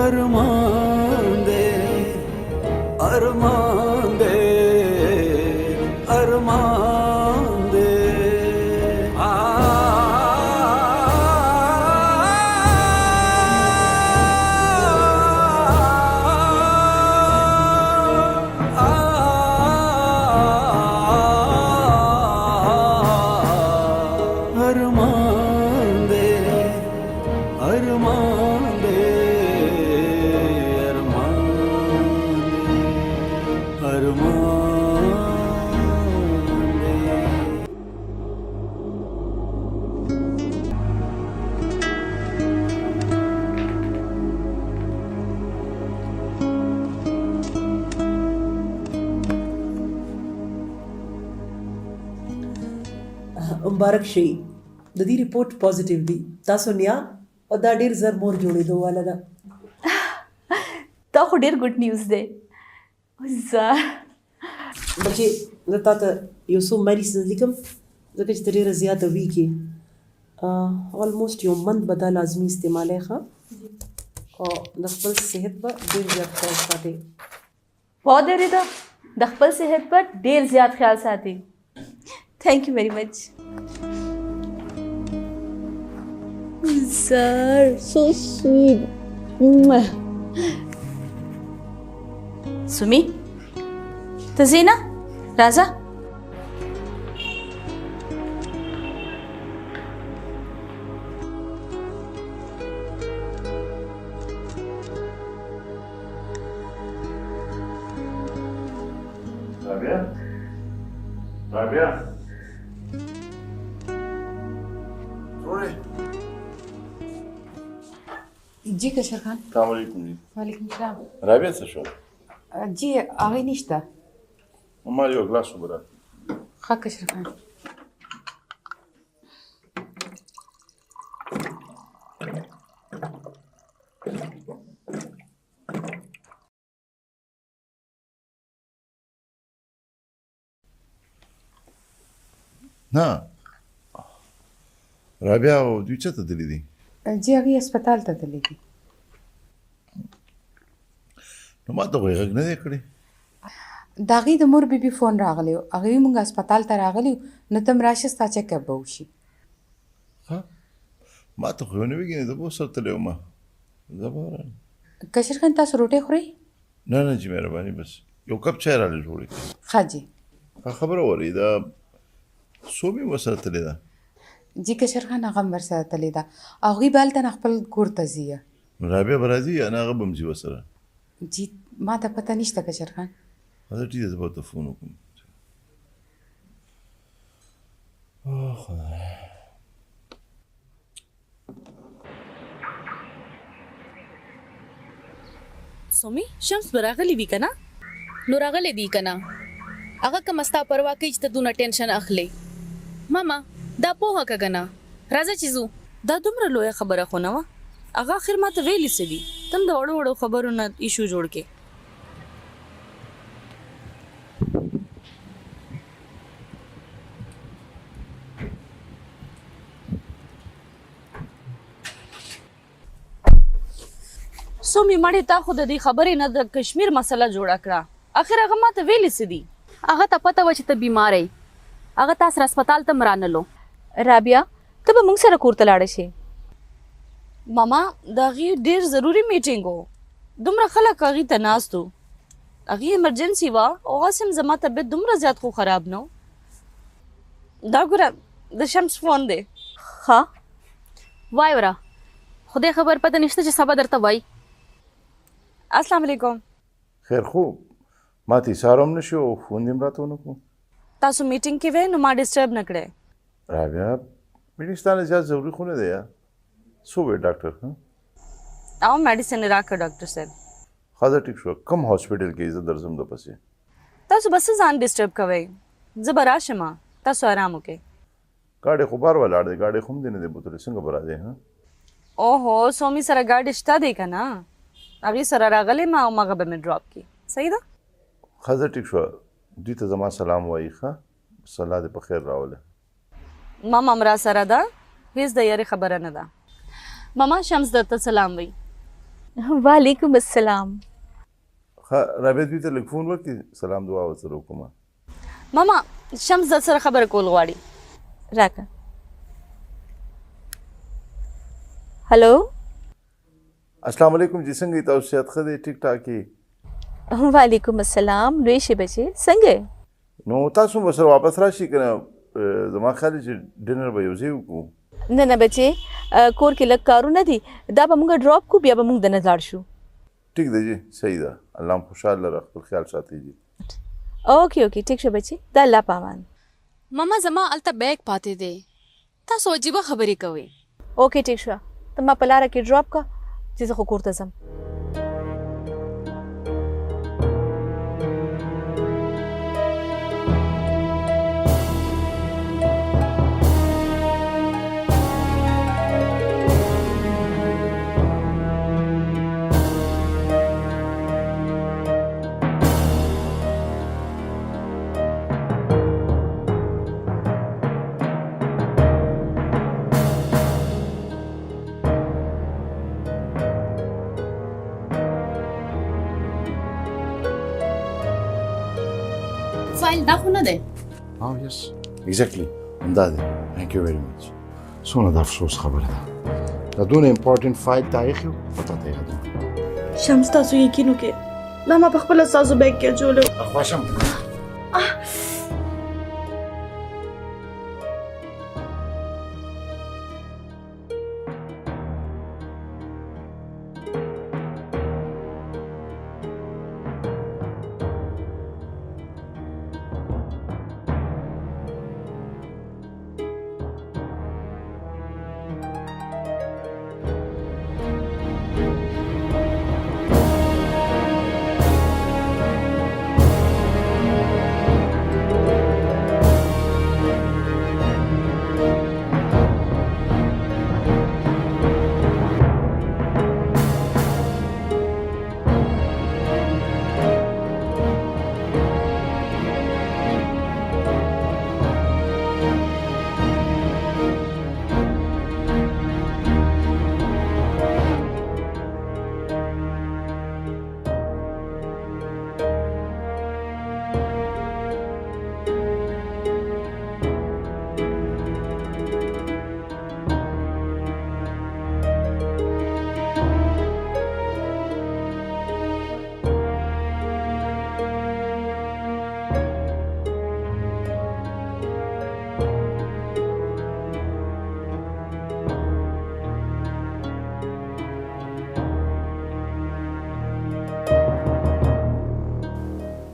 अरमान दे अरमान दे अरमान दे अरमान दे अरमान दे अरमान दे مبارک شي د دې ریپورت پوزټیو دی تاسو نیا او دا ډیر زر مور جوړېدو والا ده دا خو ډیر ګډ نیوز دی زه بچې زه تا ته یو څو میډیسنز لیکم ځکه چې ته ډېره زیاته ویک یې آلموسټ یو منت به دا لازمي استعمالی ښه او د خپل صحت به ډېر زیات خیال ساتئ बहुत देरी ده د خپل صحت پر ډیر زیات خیال ساتي thank you very much sir so sweet Sumi तजीना राजा Rabia? Rabia? Sorry. जी कशर खान السلام علیکم جی वालेकुम सलाम رابعه څه شو जी هغه نشته ما یو ګلاس وبره ښه کشر خان نه رابعه او دوی څه ته تللي دي जी هغه هسپتال ته تللی دي نو ما ته خو یې غږ نه دی کړی د هغې د مور بیبي فون راغلی و هغې وی مونږ هسپتال ته راغلي یو نو ته م راشه ستا چکپ به وشي ها ما ته خو یې ونه ویږي زه به ورسره تللی وم زه به ورغلم کشر خان تاسو روټۍ خورئ نه نه جی مهرباني بس یو کپ چای راله جوړې کړي ښه جی ښه خبره ورئ دا سومي ورسره تللی ده جی کشر خان هغه هم ورسره تللی ده هغوی به هلته نه خپل کور ته ځي رابعه به راځي یا نه هغه به م ځي ورسره جی ما ته پته نشته کشر خان هذا ټیک ده زه به ورته فون وکړم اوه خدای سومي شمس براغلی وی کنه نو راغلی دی کنه هغه کوم ستا پروا کوي چې ته دونه ټینشن اخلي ماما دا پوهه کګنه راځه چې زو دا دومره لوی خبره خو نه و هغه اخر ما ته ویلی سدي تم دا وړو وړو خبرونه ایشو جوړ کې سومي مړې تا خو د دې خبرې نه د کشمیر مسله جوړه کړه اخر هغه ما ته ویلی سدي هغه ته پته و چې ته بیمار یې هغه تاسو هسپتال ته مرانلو رابیا ته به موږ سره کور ته لاړ شي ماما دا غي ډیر ضروری میټینګ وو دومره خلک هغه ته ناستو هغه ایمرجنسي وا او قاسم زما طبيعت دومره زیات خو خراب نو دا ګره د شمس فون دی ها وای ورا خدای خبر پته نشته چې سبا درته وای السلام علیکم خیر خو ما ته اشاره هم نشو فون دې م راته ونه کړو تاسو میټینګ کې وې نو ما ډیسټرب نه کړې رابعه میټینګ ستانه زیات ضروري خو نه دی یا سو وی ډاکټر ها او میډیسن راکړه ډاکټر صاحب خاطر ټیک شو کم هاسپټل کې زه درځم د پسې تاسو بس ځان ډیسټرب کوئ زه به راشم تاسو آرام وکړئ ګاډی خو بار ولاړ دی ګاډی خو هم دی نه دی بوتلې څنګه به راځې ها اوهو سومي سره ګاډی شته دی که نه هغې سره راغلی ما او مغه به مې ډراپ کړي صحیح ده ښځه ټیک شوه دوی ته زما سلام وایي ښه الله دې په خیر راوله ماما هم را سره ده هېڅ د یارې خبره نه ده ماما شمس درته سلام وایي वालेकुम अस्सलाम। ها رابط دې ته لږ فون وکړي سلام دعا ورسره وکړم. मामा शम्स د سره خبره کول غواړي راکه. هلو السلام علیکم جی څنګه یې تاسو صحت ښه دی ټیک ټاک یې؟ वालेकुम अस्सलाम لوی شي بچي څنګه؟ نو تاسو به سره واپس راشي که نه زما خیال دی چې ډنر به یو ځای وکړو. نه نه بچي کور کې لږ کارونه دي دا به موږ ډراپ کو بیا به موږ دننه لاړ شو. ټیک دی جی صحیح ده الله هم خوشحال لره خپل خیال ساتي جی. اوکې اوکې ټیک شو بچي د الله پامان. ماما زما الته بیگ پاتې دی تاسو عجیبه خبرې کوئ. اوکې ټیک شو ته ما په لاره کې ډراپ کا چې زه خو کور ته ځم. فایل دا خو نه دی. Oh, yes. Exactly. همدا دی. Thank you very much. څومره د افسوس خبره ده. دا دونه امپورټنټ فایل تا ایښی و خو تا ته یاد نه. شمس تاسو یقین وکړئ دا ما په خپله ستاسو بیگ کې اچولی و. خواشم.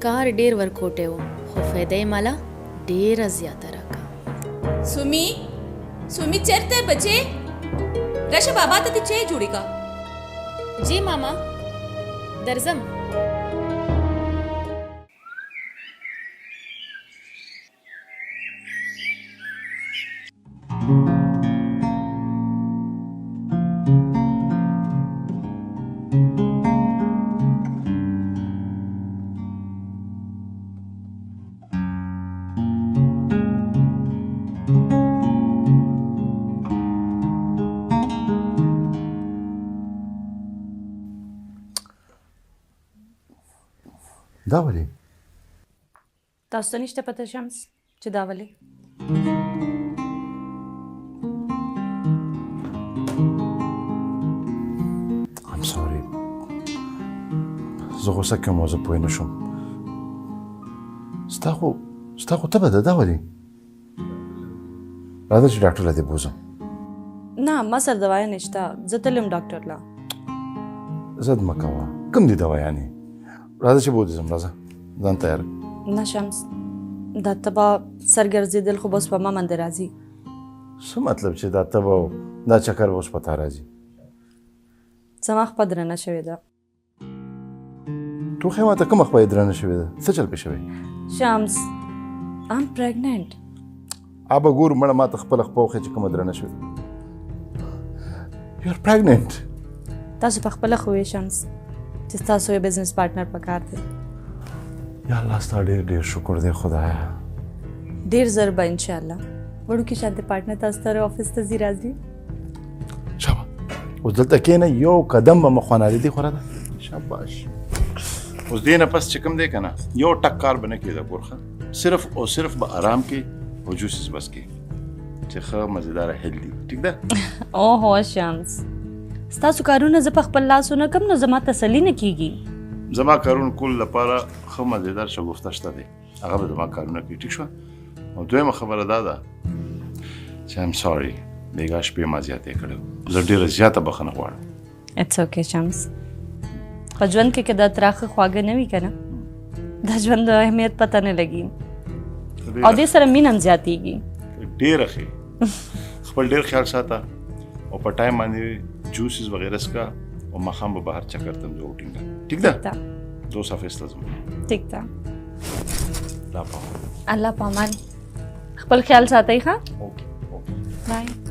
کار ډیر ورکوټه و خو فایده یې مالا ډیره زیاته راکا. सुमी सुमी चरते बचे रशा बाबा ती चे जुड़ी का जी मामा درځم. دا ولې؟ تاسو ته نشته پته شمس چې دا ولې؟ I'm sorry. زه غوسه کوم او زه پوه نه شوم. ستا خو تبه ده دا ولې؟ راځه چې ډاکټر له دې بوځم. نه ما سره دوايي نشته زه تلم ډاکټر لا. زد مه کوه کوم دي دوايانې؟ راځه چې بوځم راځه ځان تیار. نه شمس دا تبه سرګرځېدل خو بس په ما باندې راځي. څه مطلب چې دا تبه او دا چکر به اوس په تا راځي؟ زما خپه درنه شوې ده. ټوخی ماته کومه خپه یې درنه شوې ده؟ څه چل پې شوی؟ شمس I'm pregnant. ابه ګور مړه ماته خپله خپه وښیه چې کومه درنه شوې. You're pregnant. تاسو په خپله خو یې شمس چې ستاسو یو بزنس پارټنر پکار دی. یا الله ستا ډېر ډېر شکر دی خدایه. ډېر ژر به انشاءالله وړوکي شانتې پارټنر تاسو ته افس ته ځي راځي. شابه اوس دلته کښېنه یو قدم به مخونه دي خوره ده شاباش اوس دې نه پس چې کوم دی که نه یو ټک کار به نه کېده کورخه صرف او صرف به آرام کې او جوسس بس کې چې ښه مزېداره هیلدي ټیک ده او هو شمس ستاسو کارونه زه په خپل لاس ونه کم نو زما تسلي نه کیږي زما کارونه کول لپاره ښه مزېدار شګفته شته دی هغه به زما کارونه کوي ټیک شوه او دویمه خبره دا ده چې ایم سوري بیګا شپې ما زیاتې کړی زه ډېره زیاته بخښنه غواړم اټس اوکې شمس په ژوند کې که دا تراخه خواږه نه وي که نه د ژوند د اهمیت پته نه لګي او دې سره مینه هم زیاتېږي ډېره ښې خپل ډېر خیال ساته او په ټایم باندې جوسز وغیره څکه او ماښام به بهر چکر ته ځو ټینګه ټیک ده دو صفحې ته ځم ټیک ده الله پامان الله پامان خپل خیال ساتئ ښه اوکې بای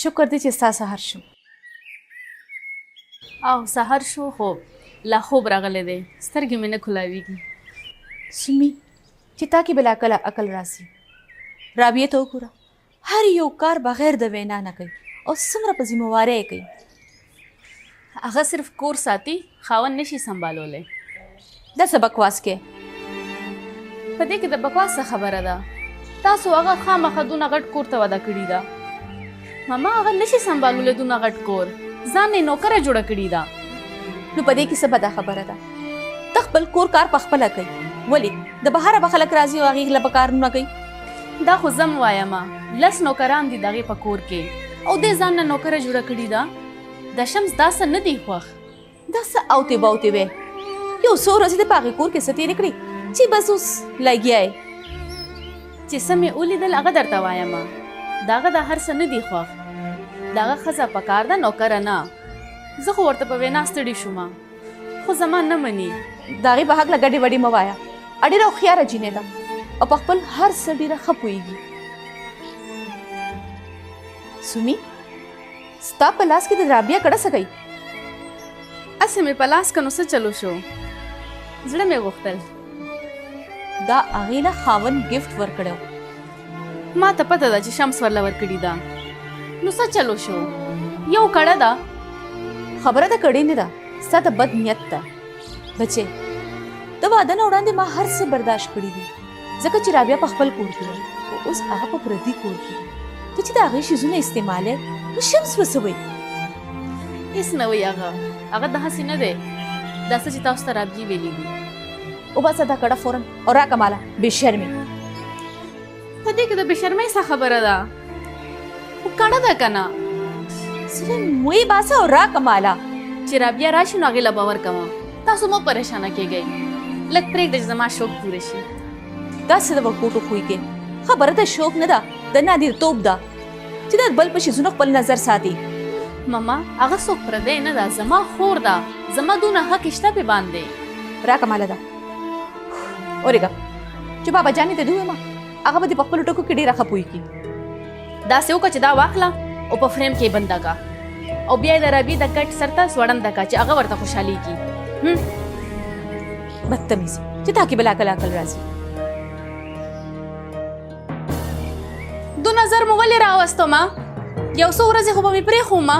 شکر دی چې ستا سهار شو او سهار شو خوب لا خوب راغلی دی سترګې مې نه کلاویږي سمی چې تا کې بلا کله عقل راسي رابعه ته وګوره هر یو کار بغیر د وینا نه کوي او څومره په ذمہوارۍ کوي هغه صرف کور ساتي خاوند نشي سنبالولی دا څه بکواس کې په دې کې د بکواس څه خبره ده تاسو هغه خامخا دونه غټ کور ته وده کړي ده ماما هغه نشي سنبالولی دونه غټ کور ځان یې نوکره جوړه کړې ده نو په دې کې څه بده خبره ده ته خپل کور کار پخپله کوي ولې د بهره به خلک راځي او هغې له به کارونه کوي دا خو زم وایم لس نوکران دي دغې په کور کې او دې ځان نه نوکره جوړه کړې ده د شمس دا څه نه دی خوښ دا څه اوتې باوتې وی یو څو ورځې د په هغې کور کې څه تېرې کړې چې بس اوس لګیا یې چې څه مې ولیدل هغه درته وایم د هغه دا هر څه نه دی خوښ د هغه ښځه پکار ده نوکره نه زه خو ورته په وینا ستړې شوم خو زما نه مني د هغې په هکله ګډې وډې مه وایه ډېره هوښیاره جینۍ ده او په خپل هر څه ډېره ښه پوهېږي سمي ستا په لاس کې د رابعه کړه څه کوي هسې مې په لاس که نو څه چلو شو زړه مې غوښتل دا هغې له خاوند ګفټ ورکړی ما ته پته ده چې شمس ورله ورکړي ده نو څه چلو شو یو کړه ده خبره د کړې نه ده ستا د بد نیت ده بچې د واده نه وړاندې ما هر څه برداشت کړي دي ځکه چې رابعه په خپل کور کې وه او اوس هغه په پردي کور کې ده ته چې د هغې شیزونه استعمالوې نو شمس به څه وایي هېڅ نه وایي هغه داسې نه دی دا څه چې تاسو ته رابعې ویلي دي وباسه دا کړه فوراً او راکه ماله بې شرمې په دې کې د بې شرمۍ څه خبره ده خو کڼه ده که نه صرف موی باسه او راکه ماله چې رابعه راشي نو هغې له به ورکوم تاسو مو پریشانه کېږئ لږ پرېږده چې زما شوق پوره شي دا څه د ورکوټو خوی کې خبره د شوق نه ده د نادرتوب ده چې د بل په شیزونو خپل نظر ساتي ماما هغه څوک پردی نه ده زما خور ده زما دونه حق شته پې باندې راکه ماله ده اورېږه چې بابا جانې ته دې ووایم هغه به دې په خپلو ټکو کې ډېره ښه پوهېږي داسې وکړه چې دا واخله او په فریم کې یې بنده کا او بیا یې د رابعې د کټ سر ته سوړنده کا چې هغه ورته خوشحالېږي بدتمیز چې تا کې بلا کله عقل راځي دو نظر مو ولې راوستومه یو څو ورځې خو به مې پرېښومه